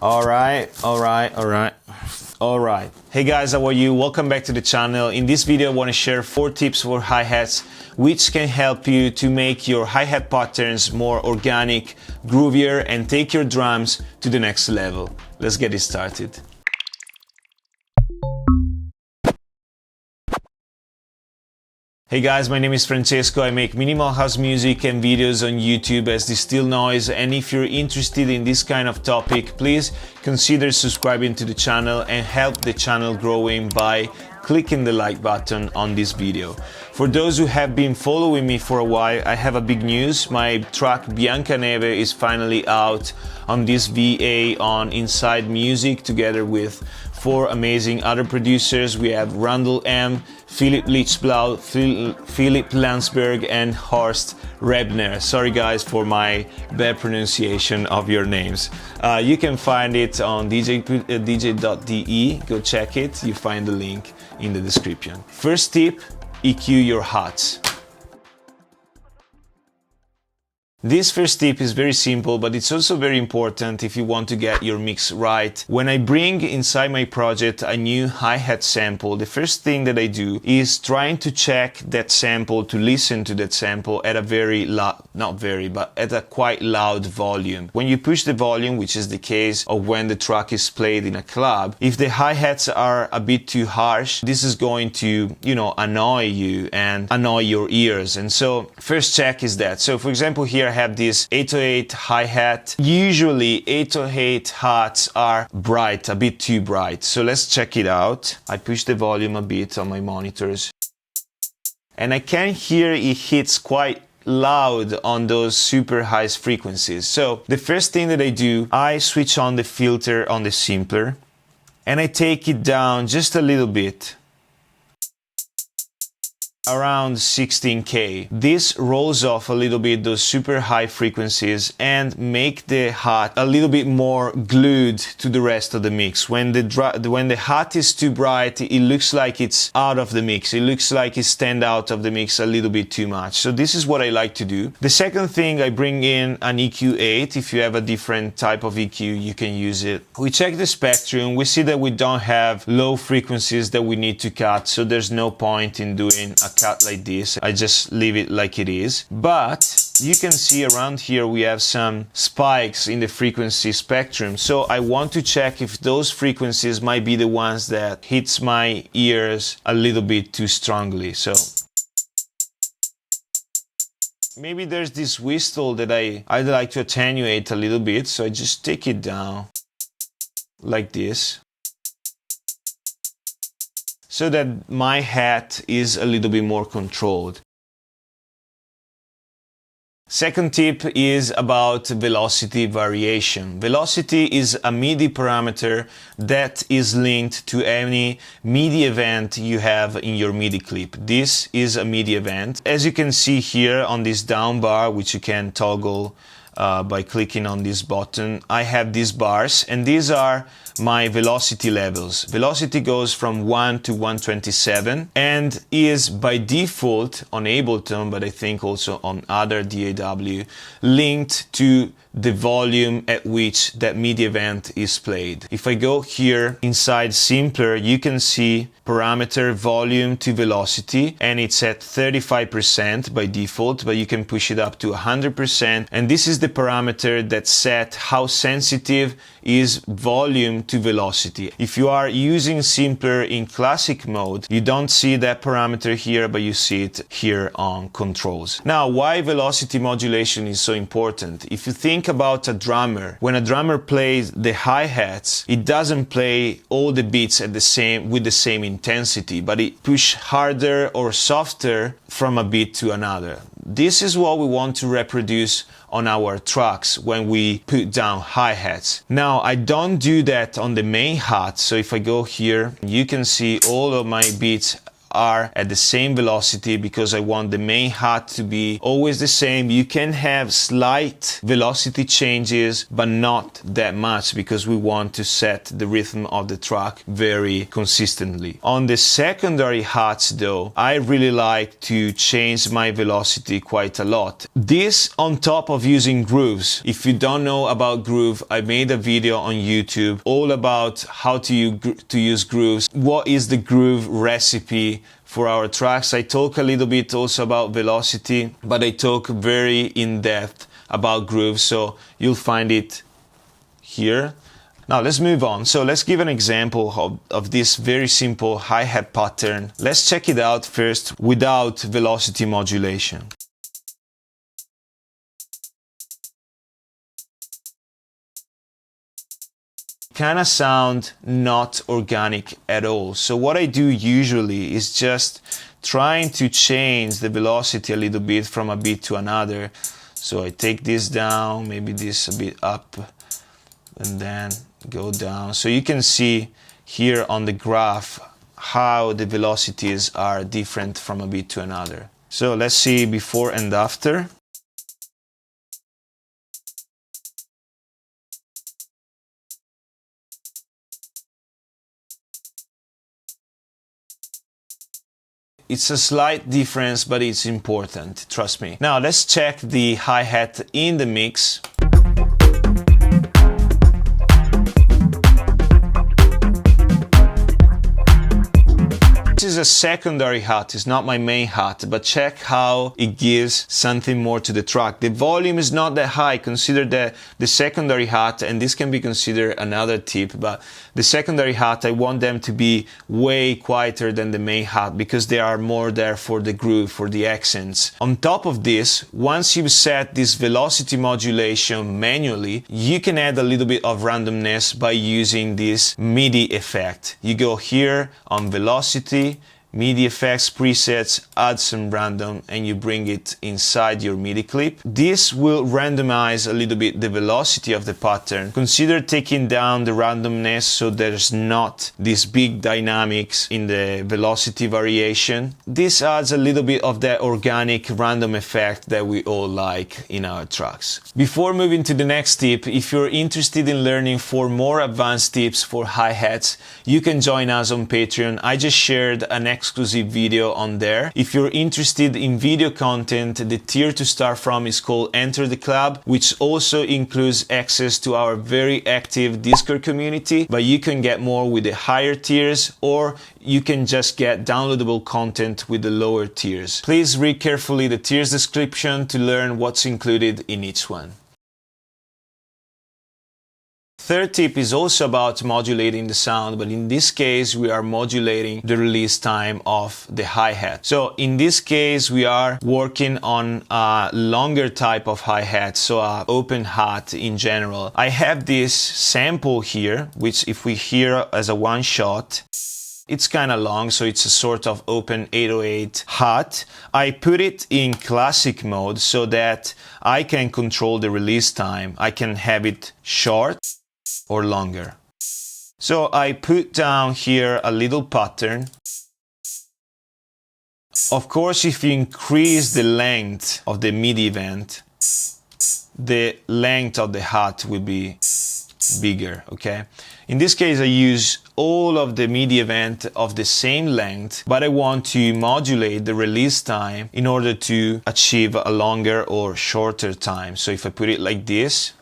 Alright. Hey guys, how are you? Welcome back to the channel. In this video, I want to share 4 tips for hi-hats which can help you to make your hi-hat patterns more organic, groovier, and take your drums to the next level. Let's get it started. Hey guys, my name is Francesco. I make minimal house music and videos on YouTube as Distilled Noise, and if you're interested in this kind of topic, please consider subscribing to the channel and help the channel growing by clicking the like button on this video. For those who have been following me for a while, I have a big news. My track Bianca Neve is finally out on this VA on Inside Music together with 4 amazing other producers. We have Randall M, Philip Lichblau, Philip Landsberg, and Horst Rebner. Sorry guys for my bad pronunciation of your names. You can find it on dj.de. Go check it. You find the link in the description. First tip, EQ your hats. This first tip is very simple, but it's also very important if you want to get your mix right. When I bring inside my project a new hi-hat sample, the first thing that I do is trying to check that sample, to listen to that sample at a very loud, but at a quite loud volume. When you push the volume, which is the case of when the track is played in a club, if the hi-hats are a bit too harsh, this is going to, annoy you and annoy your ears. And so first check is that. So for example, here I have this 808 hi-hat. Usually 808 hats are bright, a bit too bright. So let's check it out. I push the volume a bit on my monitors, and I can hear it hits quite loud on those super high frequencies. So the first thing that I do, I switch on the filter on the simpler and I take it down just a little bit, around 16K. This rolls off a little bit those super high frequencies and make the hat a little bit more glued to the rest of the mix. When the hat is too bright, it looks like it's out of the mix. It looks like it stands out of the mix a little bit too much. So this is what I like to do. The second thing, I bring in an EQ8. If you have a different type of EQ, you can use it. We check the spectrum. We see that we don't have low frequencies that we need to cut, so there's no point in doing a cut like this. I just leave it like it is. But you can see around here we have some spikes in the frequency spectrum, so I want to check if those frequencies might be the ones that hits my ears a little bit too strongly. So maybe there's this whistle that I'd like to attenuate a little bit, so I just take it down like this, so that my hat is a little bit more controlled. Second tip is about velocity variation. Velocity is a MIDI parameter that is linked to any MIDI event you have in your MIDI clip. This is a MIDI event. As you can see here on this down bar, which you can toggle by clicking on this button, I have these bars, and these are my velocity levels. Velocity goes from 1 to 127 and is by default on Ableton, but I think also on other DAW, linked to the volume at which that MIDI event is played. If I go here inside Simpler, you can see parameter volume to velocity, and it's at 35% by default, but you can push it up to 100%, and this is the parameter that set how sensitive is volume to velocity. If you are using Simpler in classic mode, you don't see that parameter here, but you see it here on controls. Now, why velocity modulation is so important? If you think about a drummer, when a drummer plays the hi-hats, it doesn't play all the beats at with the same intensity, but it push harder or softer from a beat to another. This is what we want to reproduce on our tracks when we put down hi-hats. Now, I don't do that on the main hat, so if I go here, you can see all of my beats are at the same velocity because I want the main hat to be always the same. You can have slight velocity changes, but not that much because we want to set the rhythm of the track very consistently. On the secondary hats though, I really like to change my velocity quite a lot. This on top of using grooves. If you don't know about groove, I made a video on YouTube all about how to use grooves. What is the groove recipe for our tracks? I talk a little bit also about velocity, but I talk very in depth about grooves, so you'll find it here. Now let's move on. So let's give an example of this very simple hi-hat pattern. Let's check it out first without velocity modulation. Kind of sound not organic at all. So what I do usually is just trying to change the velocity a little bit from a beat to another. So I take this down, maybe this a bit up, and then go down. So you can see here on the graph how the velocities are different from a beat to another. So let's see before and after. It's a slight difference, but it's important, trust me. Now let's check the hi-hat in the mix. This is a secondary hat, it's not my main hat, but check how it gives something more to the track. The volume is not that high. Consider that the secondary hat, and this can be considered another tip, but the secondary hat, I want them to be way quieter than the main hat because they are more there for the groove, for the accents. On top of this, once you set this velocity modulation manually, you can add a little bit of randomness by using this MIDI effect. You go here on velocity, MIDI effects, presets, add some random, and you bring it inside your MIDI clip. This will randomize a little bit the velocity of the pattern. Consider taking down the randomness so there's not this big dynamics in the velocity variation. This adds a little bit of that organic random effect that we all like in our tracks. Before moving to the next tip, if you're interested in learning 4 more advanced tips for hi-hats, you can join us on Patreon. I just shared an exclusive video on there. If you're interested in video content, the tier to start from is called Enter the Club, which also includes access to our very active Discord community, but you can get more with the higher tiers, or you can just get downloadable content with the lower tiers. Please read carefully the tiers description to learn what's included in each one. Third tip is also about modulating the sound, but in this case we are modulating the release time of the hi-hat. So in this case we are working on a longer type of hi-hat, so an open hat in general. I have this sample here, which if we hear as a one shot, it's kind of long, so it's a sort of open 808 hat. I put it in classic mode so that I can control the release time. I can have it short or longer. So I put down here a little pattern. Of course, if you increase the length of the MIDI event, the length of the hat will be bigger, okay? In this case, I use all of the MIDI event of the same length, but I want to modulate the release time in order to achieve a longer or shorter time. So if I put it like this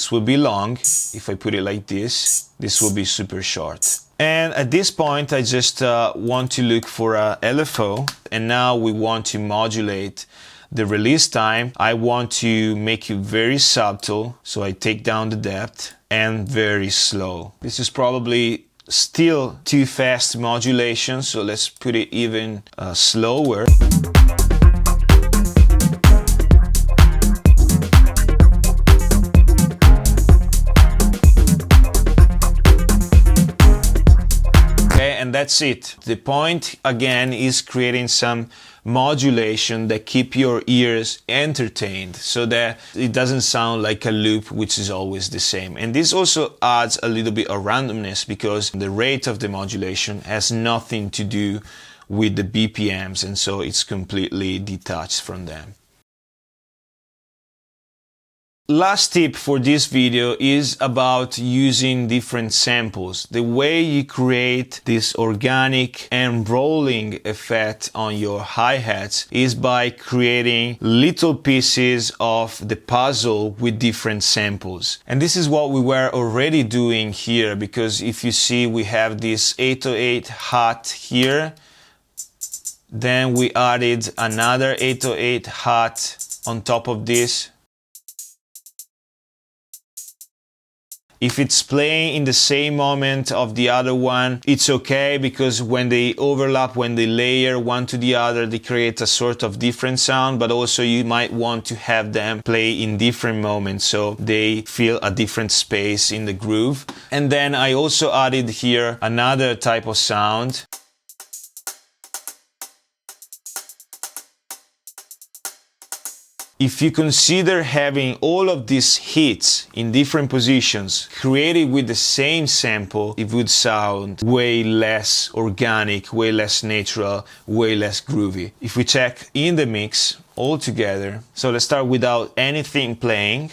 will be long. If I put it like this will be super short. And at this point, I just want to look for a LFO, and now we want to modulate the release time. I want to make it very subtle, so I take down the depth, and very slow. This is probably still too fast modulation, so let's put it even slower. And that's it. The point again is creating some modulation that keep your ears entertained, so that it doesn't sound like a loop which is always the same. And this also adds a little bit of randomness, because the rate of the modulation has nothing to do with the BPMs, and so it's completely detached from them. Last tip for this video is about using different samples. The way you create this organic and rolling effect on your hi-hats is by creating little pieces of the puzzle with different samples. And this is what we were already doing here, because if you see, we have this 808 hat here, then we added another 808 hat on top of this. If it's playing in the same moment of the other one, it's okay, because when they overlap, when they layer one to the other, they create a sort of different sound, but also you might want to have them play in different moments so they feel a different space in the groove. And then I also added here another type of sound. If you consider having all of these hits in different positions created with the same sample, it would sound way less organic, way less natural, way less groovy. If we check in the mix all together, so let's start without anything playing.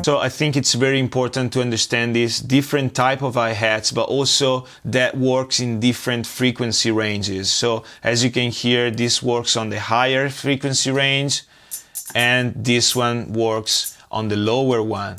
So I think it's very important to understand this different type of hi-hats, but also that works in different frequency ranges. So as you can hear, this works on the higher frequency range, and this one works on the lower one.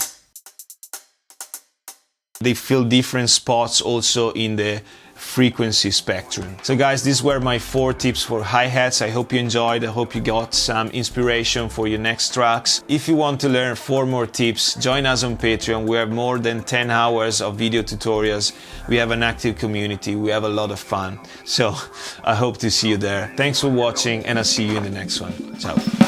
They fill different spots also in the frequency spectrum. So guys, these were my 4 tips for hi-hats. I hope you enjoyed. I hope you got some inspiration for your next tracks. If you want to learn 4 more tips, join us on Patreon. We have more than 10 hours of video tutorials. We have an active community. We have a lot of fun. So I hope to see you there. Thanks for watching, and I'll see you in the next one. Ciao.